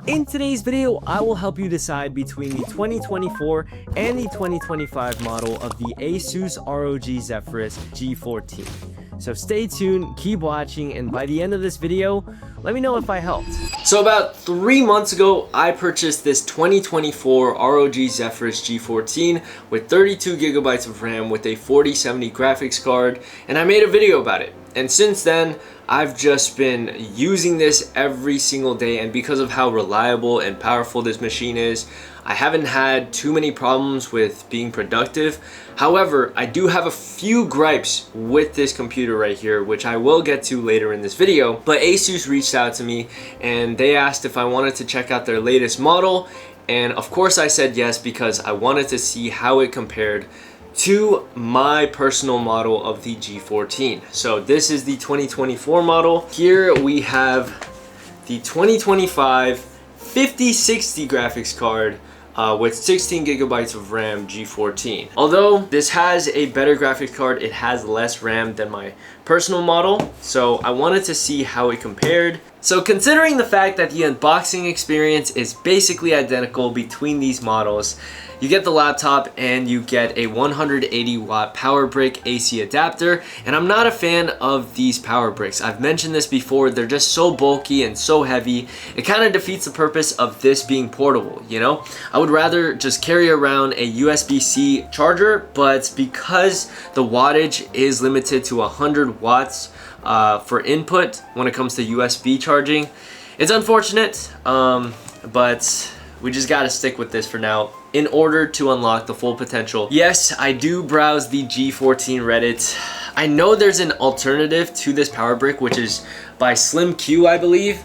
In today's video, I will help you decide between the 2024 and the 2025 model of the ASUS ROG Zephyrus G14. So stay tuned, keep watching, and by the end of this video, let me know if I helped. So about 3 months ago, I purchased this 2024 ROG Zephyrus G14 with 32 gigabytes of RAM with a 4070 graphics card, and I made a video about it. And since then, I've just been using this every single day, and because of how reliable and powerful this machine is, I haven't had too many problems with being productive. However, I do have a few gripes with this computer right here, which I will get to later in this video. But ASUS reached out to me and they asked if I wanted to check out their latest model, and of course I said yes, because I wanted to see how it compared to my personal model of the G14. So this is the 2024 model. Here we have the 2025 5060 graphics card with 16 gigabytes of RAM G14. Although this has a better graphics card, it has less RAM than my personal model. So I wanted to see how it compared. So considering the fact that the unboxing experience is basically identical between these models, you get the laptop and you get a 180 watt power brick AC adapter, and I'm not a fan of these power bricks. I've mentioned this before, they're just so bulky and so heavy. It kind of defeats the purpose of this being portable, you know? I would rather just carry around a USB-C charger, but because the wattage is limited to 100 watts for input when it comes to USB charging, it's unfortunate, but we just gotta stick with this for now in order to unlock the full potential. Yes, I do browse the G14 Reddit. I know there's an alternative to this power brick, which is by Slim Q, I believe,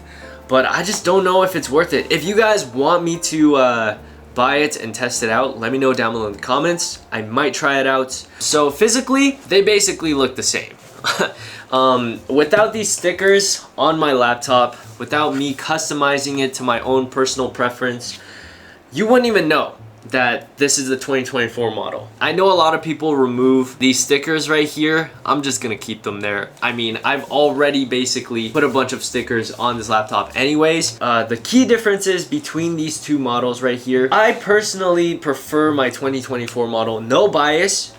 but I just don't know if it's worth it. If you guys want me to buy it and test it out, let me know down below in the comments. I might try it out. So physically, they basically look the same. Without these stickers on my laptop, without me customizing it to my own personal preference, you wouldn't even know that this is the 2024 model. I know a lot of people remove these stickers right here. I'm just gonna keep them there. I mean, I've already basically put a bunch of stickers on this laptop anyways. The key differences between these two models right here, I personally prefer my 2024 model. No bias.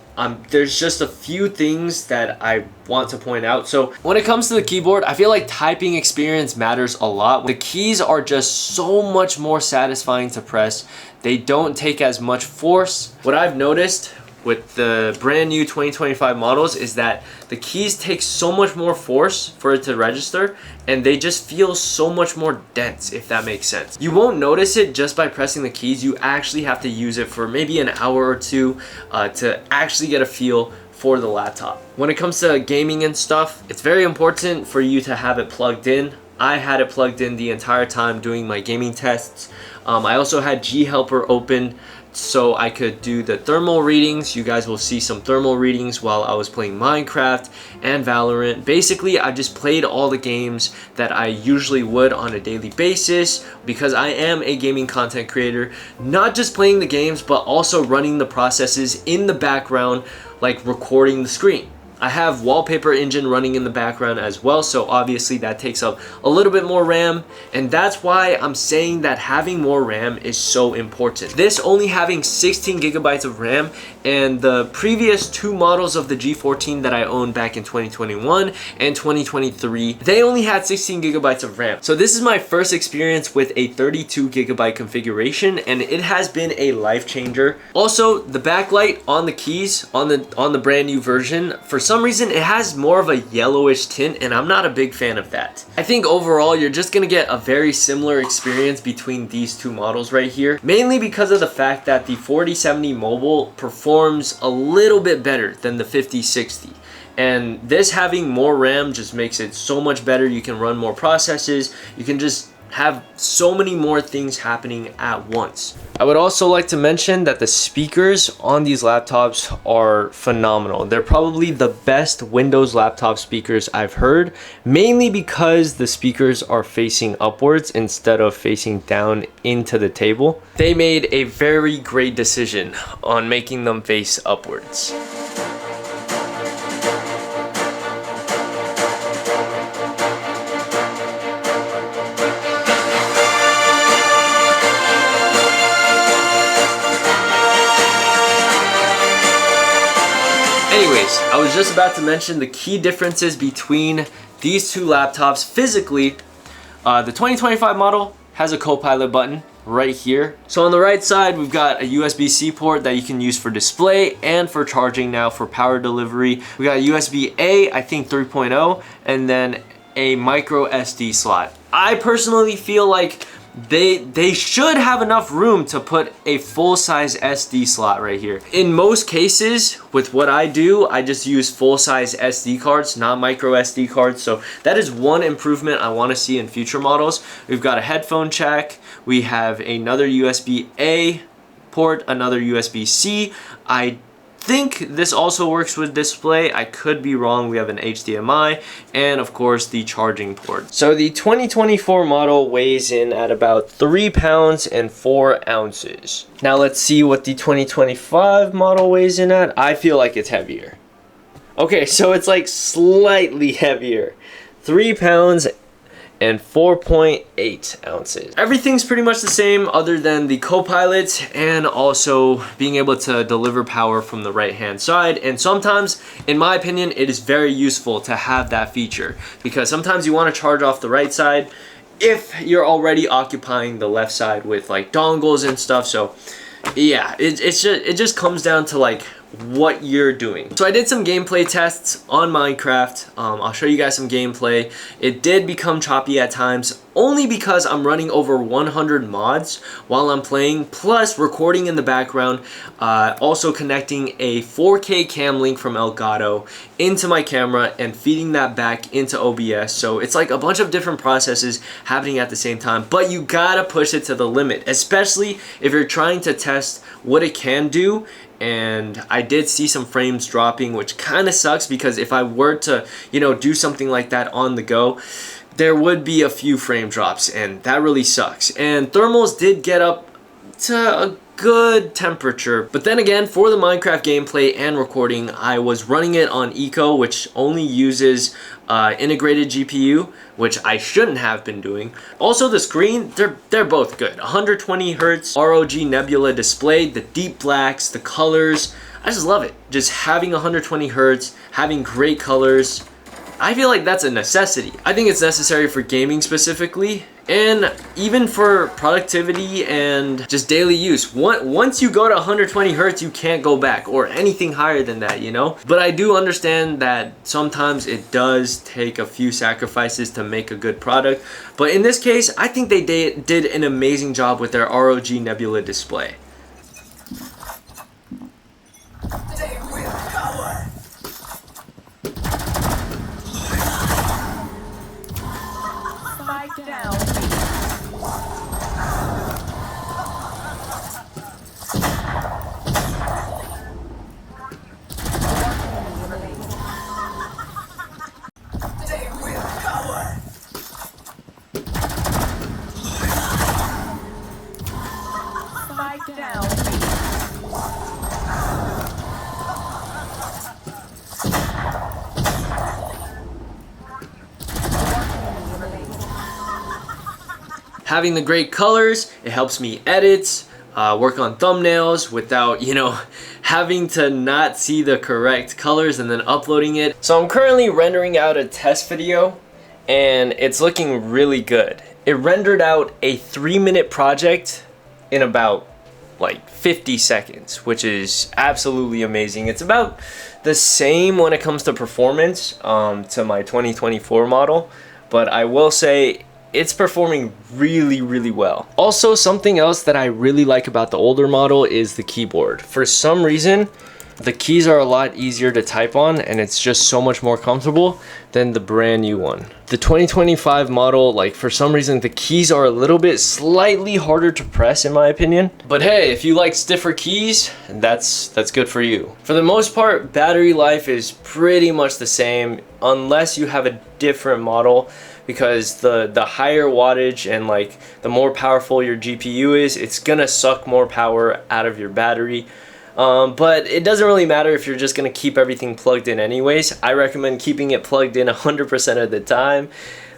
There's just a few things that I want to point out. So when it comes to the keyboard, I feel like typing experience matters a lot. The keys are just so much more satisfying to press. They don't take as much force. What I've noticed with the brand new 2025 models is that the keys take so much more force for it to register, and they just feel so much more dense, if that makes sense. You won't notice it just by pressing the keys. You actually have to use it for maybe an hour or two to actually get a feel for the laptop. When it comes to gaming and stuff, it's very important for you to have it plugged in. I had it plugged in the entire time doing my gaming tests. I also had G Helper open so I could do the thermal readings. You guys will see some thermal readings while I was playing Minecraft and Valorant. Basically, I just played all the games that I usually would on a daily basis, because I am a gaming content creator. Not just playing the games, but also running the processes in the background, like recording the screen. I have Wallpaper Engine running in the background as well, so obviously that takes up a little bit more RAM, and that's why I'm saying that having more RAM is so important. This only having 16 gigabytes of RAM, and the previous two models of the G14 that I owned back in 2021 and 2023, they only had 16 gigabytes of RAM. So this is my first experience with a 32 gigabyte configuration, and it has been a life changer. Also, the backlight on the keys on the brand new version, for some reason it has more of a yellowish tint, and I'm not a big fan of that. I think overall you're just gonna get a very similar experience between these two models right here, mainly because of the fact that the 4070 mobile performs a little bit better than the 5060. And this having more RAM just makes it so much better. You can run more processes, you can just have so many more things happening at once. I would also like to mention that the speakers on these laptops are phenomenal. They're probably the best Windows laptop speakers I've heard, mainly because the speakers are facing upwards instead of facing down into the table. They made a very great decision on making them face upwards. Anyways, I was just about to mention the key differences between these two laptops physically. The 2025 model has a Copilot button right here. So on the right side, we've got a USB-C port that you can use for display and for charging now for power delivery. We got a USB-A, I think 3.0, and then a micro SD slot. I personally feel like they should have enough room to put a full-size SD slot right here. In most cases, with what I do, I just use full-size SD cards, not micro SD cards. So that is one improvement I want to see in future models. We've got a headphone jack. We have another USB-A port, another USB-C. I think this also works with display. I could be wrong. We have an HDMI and of course the charging port. So the 2024 model weighs in at about 3 pounds and 4 ounces. Now let's see what the 2025 model weighs in at. I feel like it's heavier. Okay, so it's like slightly heavier. 3 pounds and 4.8 ounces. Everything's pretty much the same other than the Copilot and also being able to deliver power from the right hand side. And sometimes, in my opinion, it is very useful to have that feature because sometimes you want to charge off the right side if you're already occupying the left side with like dongles and stuff. So yeah, it just comes down to like what you're doing. So I did some gameplay tests on Minecraft. I'll show you guys some gameplay. It did become choppy at times only because I'm running over 100 mods while I'm playing, plus recording in the background, also connecting a 4K cam link from Elgato into my camera and feeding that back into OBS. So it's like a bunch of different processes happening at the same time, but you gotta push it to the limit, especially if you're trying to test what it can do. And I did see some frames dropping, which kind of sucks because if I were to, you know, do something like that on the go, there would be a few frame drops, and that really sucks. And thermals did get up to a good temperature, but then again, for the Minecraft gameplay and recording, I was running it on Eco, which only uses integrated GPU, which I shouldn't have been doing. Also, the screen, they're both good. 120 Hertz ROG Nebula display, the deep blacks, the colors, I just love it. Just having 120 Hertz, having great colors, I feel like that's a necessity. I think it's necessary for gaming specifically, and even for productivity and just daily use. Once you go to 120 Hertz, you can't go back, or anything higher than that, you know? But I do understand that sometimes it does take a few sacrifices to make a good product. But in this case, I think they did an amazing job with their ROG Nebula display. Having the great colors, it helps me edit, work on thumbnails without, you know, having to not see the correct colors and then uploading it. So I'm currently rendering out a test video and it's looking really good. It rendered out a 3-minute project in about like 50 seconds, which is absolutely amazing. It's about the same when it comes to performance to my 2024 model, but I will say it's performing really well. Also, something else that I really like about the older model is the keyboard. For some reason, the keys are a lot easier to type on and it's just so much more comfortable than the brand new one. The 2025 model, like for some reason, the keys are a little bit slightly harder to press in my opinion. But hey, if you like stiffer keys, that's good for you. For the most part, battery life is pretty much the same unless you have a different model, because the higher wattage and like the more powerful your GPU is, it's gonna suck more power out of your battery. But it doesn't really matter if you're just gonna keep everything plugged in anyways. I recommend keeping it plugged in 100% of the time.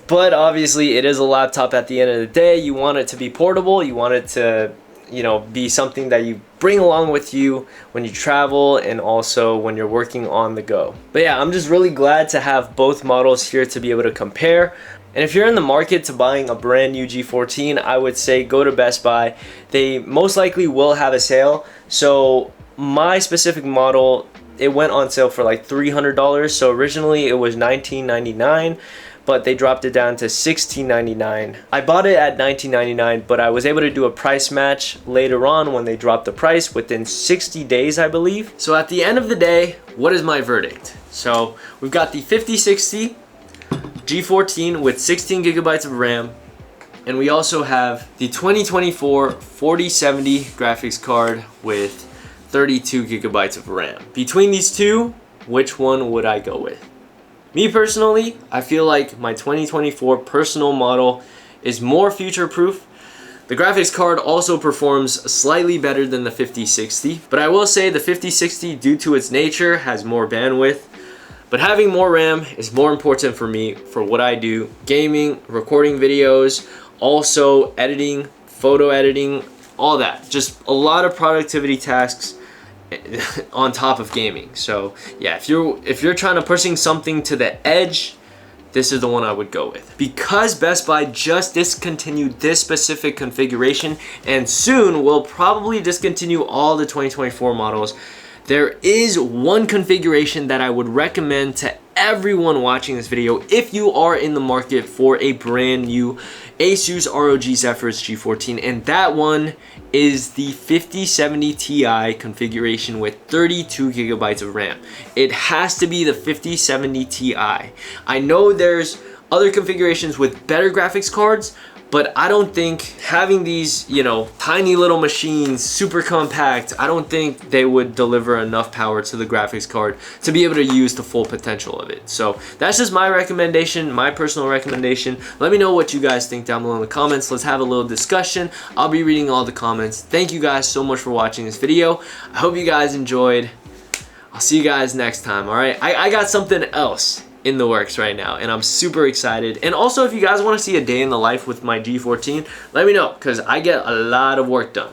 But obviously it is a laptop at the end of the day. You want it to be portable, you want it to you know, be something that you bring along with you when you travel and also when you're working on the go. But yeah, I'm just really glad to have both models here to be able to compare. And if you're in the market to buying a brand new G14, I would say go to Best Buy. They most likely will have a sale. So my specific model, it went on sale for like $300. So originally it was $19.99, but they dropped it down to $16.99. I bought it at $19.99, but I was able to do a price match later on when they dropped the price within 60 days, I believe. So at the end of the day, what is my verdict? So we've got the 5060 G14 with 16 gigabytes of RAM, and we also have the 2024 4070 graphics card with 32 gigabytes of RAM. Between these two, which one would I go with? Me personally, I feel like my 2024 personal model is more future-proof. The graphics card also performs slightly better than the 5060, but I will say the 5060, due to its nature, has more bandwidth. But having more RAM is more important for me for what I do: gaming, recording videos, also editing, photo editing, all that. Just a lot of productivity tasks on top of gaming. So yeah, if you're trying to pushing something to the edge, this is the one I would go with. Because Best Buy just discontinued this specific configuration and soon will probably discontinue all the 2024 models, there is one configuration that I would recommend to everyone watching this video if you are in the market for a brand new ASUS ROG Zephyrus G14, and that one is the 5070 Ti configuration with 32 gigabytes of RAM. It has to be the 5070 Ti. I know there's other configurations with better graphics cards, but I don't think having these, you know, tiny little machines, super compact, I don't think they would deliver enough power to the graphics card to be able to use the full potential of it. So that's just my recommendation, my personal recommendation. Let me know what you guys think down below in the comments. Let's have a little discussion. I'll be reading all the comments. Thank you guys so much for watching this video. I hope you guys enjoyed. I'll see you guys next time, all right? I got something else in the works right now, and I'm super excited. And also, if you guys want to see a day in the life with my G14, let me know, because I get a lot of work done.